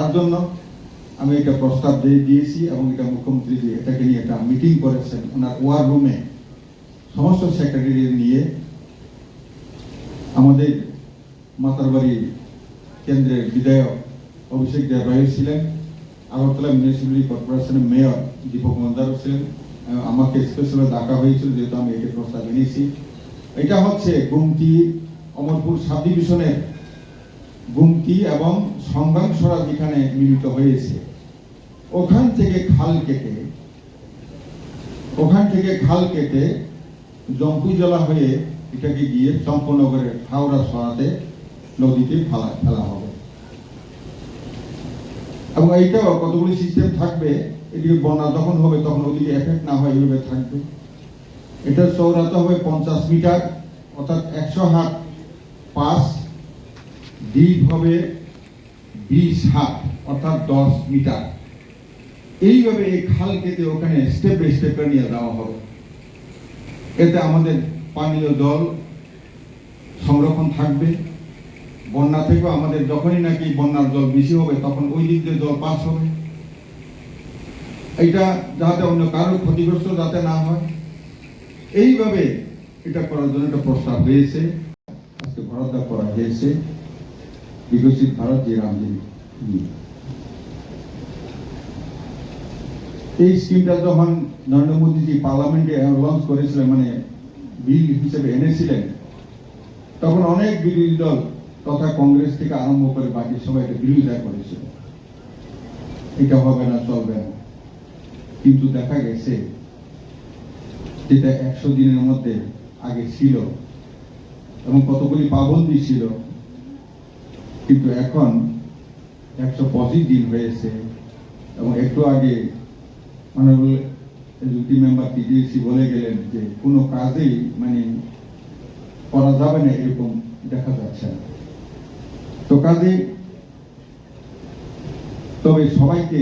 করার জন্য আমি এটা প্রস্তাব দিয়েছি এবং এটা মুখ্যমন্ত্রী এটাকে নিয়ে একটা মিটিং করেছেন ওনার ওয়ার রুমে সমস্ত সেক্রেটারি নিয়ে। আমাদের মাতারবাড়ি কেন্দ্রের বিধায়ক অভিষেক দেবরায় ছিলেন, আগরতলা মিউনিসিপ্যালিটি কর্পোরেশনের মেয়র দীপক মন্দারও ছিলেন। আমাকে স্পেশালি ডাকা হয়েছিল যেহেতু আমি এটি প্রস্তাব এনেছি। এটা হচ্ছে গুমতি অমরপুর সাব ডিভিশনের গুমতি এবং সংগ্রামসরা যেখানে মিলিত হয়েছে ওখান থেকে খাল কেটে জম্পুজলা হয়ে এটাকে গিয়ে চম্পনগরের হাওড়া সরাতে নদীতে ফেলা হবে। এবং এইটাও কতগুলি সিস্টেম থাকবে, এদিকে বন্যা যখন হবে তখন ওদিকে এফেক্ট না হয় এইভাবে থাকবে। এটা চৌড়াতে হবে 50 মিটার অর্থাৎ 100 হাত পাস, ডিপ হবে 20 হাত অর্থাৎ 10 মিটার। এইভাবে এই খাল কেটে ওখানে স্টেপ বাই স্টেপ নিয়ে যাওয়া হবে। এতে আমাদের পানীয় জল সংরক্ষণ থাকবে। বন্যা থেকেও আমাদের যখনই নাকি বন্যার জল বেশি হবে তখন ওই দিক দিয়ে জল পাস হবে। এটা যাতে অন্য কারো ক্ষতিগ্রস্ত যাতে না হয়, এইভাবে এটা করার জন্য একটা প্রস্তাব হয়েছে। আজকে বরাদ্দ করা হয়েছে বিকশিত ভারত যে রামজি। এই স্কিমটা যখন নরেন্দ্র মোদীজি পার্লামেন্টে লঞ্চ করেছিলেন, মানে বিল হিসেবে এনেছিলেন, তখন অনেক বিরোধী দল তথা কংগ্রেস থেকে আরম্ভ করে বাকি সবাই এটা বিরোধিতা করেছিল, এটা হবে না, চলবে না। কিন্তু দেখা গেছে যেটা 100 দিনের মধ্যে আগে ছিল এবং কতগুলি পাবন্দি ছিল, কিন্তু এখন 125 দিন হয়েছে। এবং একটু আগে অনারেবল এসডিজি মেম্বার টিডিসি বলে গেলেন যে কোনো কাজেই মানে করা যাবে না, এরকম দেখা যাচ্ছে না। তো কাজে তবে সবাইকে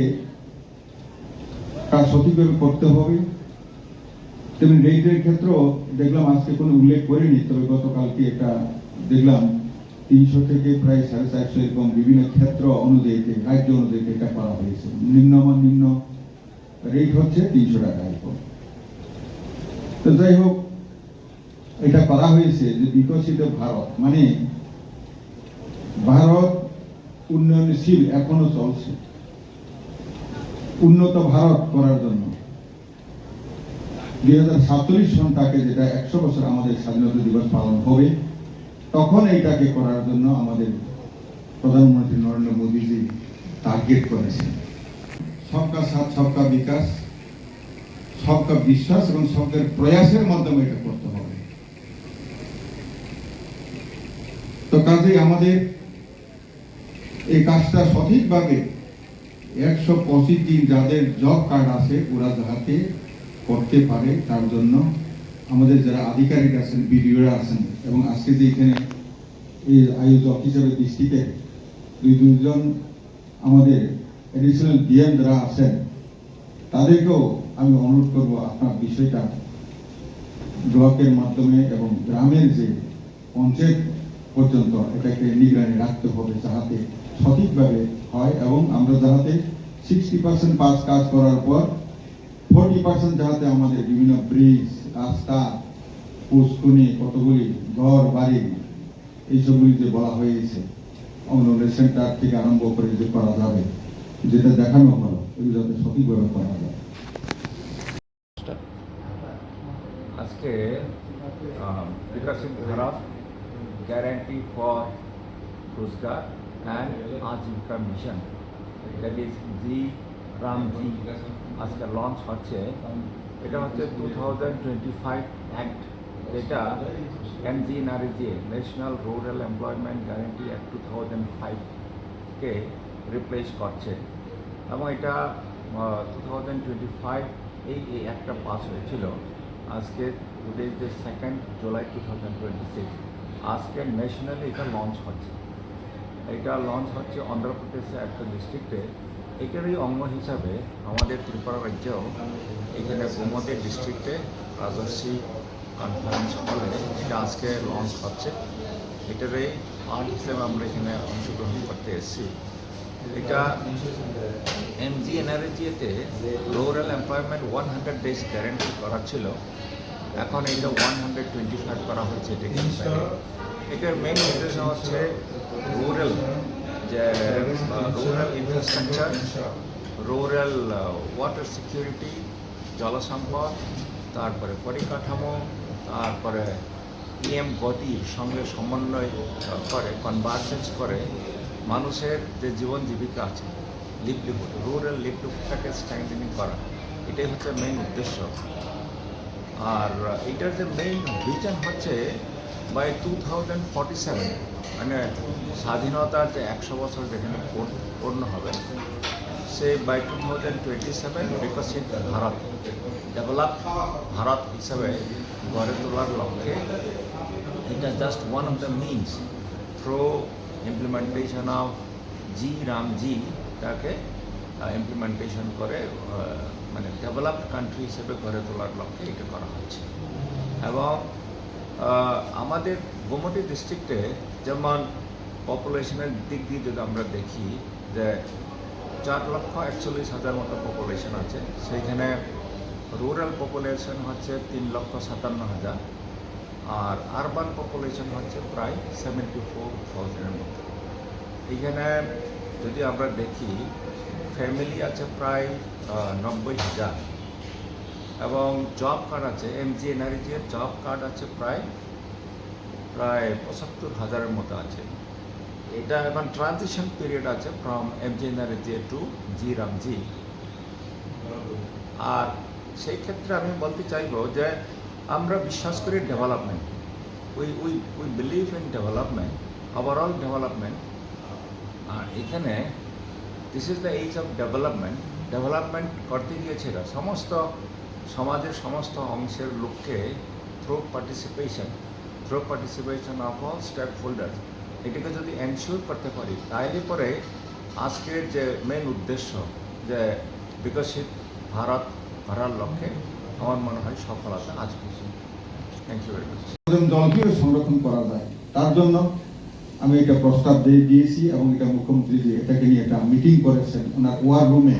কাজ সঠিকভাবে করতে হবে। তেমনি রেটের ক্ষেত্রেও দেখলাম আজকে কোনো উল্লেখ করিনি, তবে গতকালকে একটা দেখলাম 300 থেকে প্রায় 450 এরকম বিভিন্ন ক্ষেত্র অনুযায়ী রাজ্য অনুযায়ী এটা করা হয়েছে। নিম্ন রেট হচ্ছে 300 টাকা এরকম। তো যাই হোক, এটা করা হয়েছে যে বিকশিত ভারত মানে ভারত উন্নয়নশীল এখনো চলছে, উন্নত ভারত করার জন্য 2047 সনটাকে যেটা 100 বছর আমাদের স্বাধীনতা দিবস পালন হবে, তখন এইটাকে করার জন্য আমাদের প্রধানমন্ত্রী নরেন্দ্র মোদীজি টার্গেট করেছেন। সবকা সাথ সবকা বিকাশ, সবকা বিশ্বাস এবং সবদের প্রয়াসের মাধ্যমে এটা করতে হবে। তো কাজেই আমাদের এই কাজটা সঠিকভাবে 125 দিন যাদের জব কার্ড আছে ওরা যাতে করতে পারে, তার জন্য আমাদের যারা আধিকারিক আছেন, বিডিওরা আছেন, এবং আজকে যে এখানে এই আয়োজক হিসেবে দৃষ্টিতে দুজন আমাদের এডিশনাল ডিএম যারা আছেন, তাদেরকেও আমি অনুরোধ করব আপনার বিষয়টা ব্লকের মাধ্যমে এবং গ্রামের যে পঞ্চায়েত পর্যন্ত এটাকে নিগরানি রাখতে হবে যাতে সঠিকভাবে হয়, এবং আমরা যাতে 60% পাস কাজ করার পর 40% যাতে আমাদের বিভিন্ন ব্রিজ, রাস্তা, পুষ্কুনি, কতগুলি ঘর বাড়ি এইসবগুলি যে বলা হয়েছে অঙ্গনওয়াড়ি সেন্টার থেকে আরম্ভ করে যে করা যাবে, যেটা দেখানো হলো, এগুলো যাতে সঠিকভাবে করা যায়। আজকে Viksit Bharat guarantee for Rozgar and Ajeevika mission, that is G RAM G, আজকে লঞ্চ হচ্ছে। এটা হচ্ছে 2025 অ্যাক্ট, যেটা NGNRAG national rural employment guarantee act 2005-কে রিপ্লেস করছে। এবং এটা 2025 এই অ্যাক্টটা পাস হয়েছিল। আজকে today is the 2nd July 2026। আজকে ন্যাশনালি এটা লঞ্চ হচ্ছে। এটা লঞ্চ হচ্ছে অন্ধ্রপ্রদেশের একটা ডিস্ট্রিক্টে। এটারই অঙ্গ হিসাবে আমাদের ত্রিপুরা রাজ্যেও এখানে গোমতী ডিস্ট্রিক্টে রাজস্বী কনফারেন্স হলে এটা আজকে লঞ্চ হচ্ছে। এটারই পার্ট হিসেবে আমরা এখানে অংশগ্রহণ করতে এসেছি। এটা MGNRGA-তে রুরাল এমপ্লয়মেন্ট 100 ডেজ গ্যারেন্টি করা ছিল, এখন এটা 125 করা হচ্ছে। এটার মেইন উদ্দেশ্য হচ্ছে রুরাল যে rural infrastructure, rural water security, জলসম্পদ, তারপরে পরিকাঠামো, তারপরে পিএম গতির সঙ্গে সমন্বয় করে, কনভার্জেন্স করে মানুষের যে জীবন জীবিকা আছে, লিভলিহুড, রুরাল লিভলিহুডটাকে স্ট্রেংথেনিং করা, এটাই হচ্ছে মেইন উদ্দেশ্য। আর এটার যে মেইন ভিজন হচ্ছে বাই 2047, মানে স্বাধীনতার যে 100 বছর যেখানে পূর্ণ হবে, সে বাই 2027 বিকশিত ভারত, ডেভেলপ ভারত হিসাবে গড়ে তোলার লক্ষ্যে এটা just one of the means through implementation of G RAM G, তাকে ইমপ্লিমেন্টেশন করে মানে ডেভেলপড কান্ট্রি হিসেবে গড়ে তোলার লক্ষ্যে এটা করা হচ্ছে। এবং আমাদের গোমতী ডিস্ট্রিক্টে যেমন পপুলেশনের দিক দিয়ে যদি আমরা দেখি যে 4,41,000 মতো পপুলেশন আছে, সেইখানে রুরাল পপুলেশন হচ্ছে 3,57,000, আর আরবান পপুলেশন হচ্ছে প্রায় 74,000-এর মতো। এইখানে যদি আমরা দেখি ফ্যামিলি আছে প্রায় 90,000, এবং জব কার্ড আছে, MGNRGA জব কার্ড আছে প্রায় 75,000-এর মতো আছে। এটা এখন ট্রানজিশন পিরিয়ড আছে from MGNRGA to G RAM G. আর সেই ক্ষেত্রে আমি বলতে চাইব যে আমরা বিশ্বাস করি development, we believe in development, overall development. আর এখানে this is the age of development. Development করতে গিয়েছে সমস্ত সমাজের সমস্ত অংশের লোককে through participation of all stake holder, এটাকে যদি এনশিওর করতে পারি, তাইলে পরে আজকের যে মেন উদ্দেশ্য যে বিকশিত ভারত করার লক্ষ্যে আমার মনে হয় সফলতা আসবে। Thank you very much. জলকে সংরক্ষণ করা যায়, তার জন্য আমি এটা প্রস্তাব দিয়েছি, এবং এটা মুখ্যমন্ত্রী যে এটাকে নিয়ে একটা মিটিং করেছেন ওনার ওয়ার রুমে।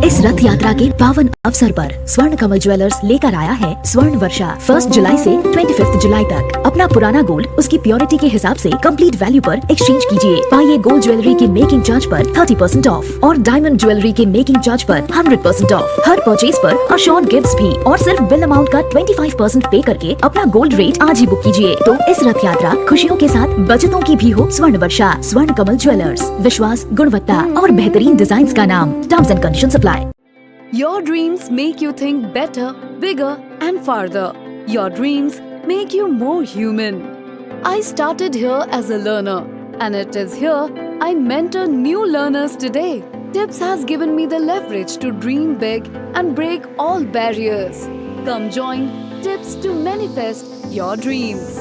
इस रथ यात्रा के पावन अवसर पर स्वर्ण कमल ज्वेलर्स लेकर आया है स्वर्ण वर्षा 1 जुलाई से 25 जुलाई तक। अपना पुराना गोल्ड उसकी प्योरिटी के हिसाब से कंप्लीट वैल्यू पर एक्सचेंज कीजिए। पाइए गोल्ड ज्वेलरी के मेकिंग चार्ज पर 30% ऑफ और डायमंड ज्वेलरी के मेकिंग चार्ज पर 100% ऑफ। हर परचेज पर अशोर्ड गिफ्ट्स भी, और सिर्फ बिल अमाउंट का 25% पे करके अपना गोल्ड रेट आज ही बुक कीजिए। तो इस रथ यात्रा खुशियों के साथ बचतों की भी हो स्वर्ण वर्षा। स्वर्ण कमल ज्वेलर्स, विश्वास, गुणवत्ता और बेहतरीन डिजाइन का नाम। Terms and condition apply. Your dreams make you think better, bigger and farther. Your dreams make you more human. I started here as a learner, and it is here I mentor new learners today. TIPS has given me the leverage to dream big and break all barriers. Come join TIPS to manifest your dreams.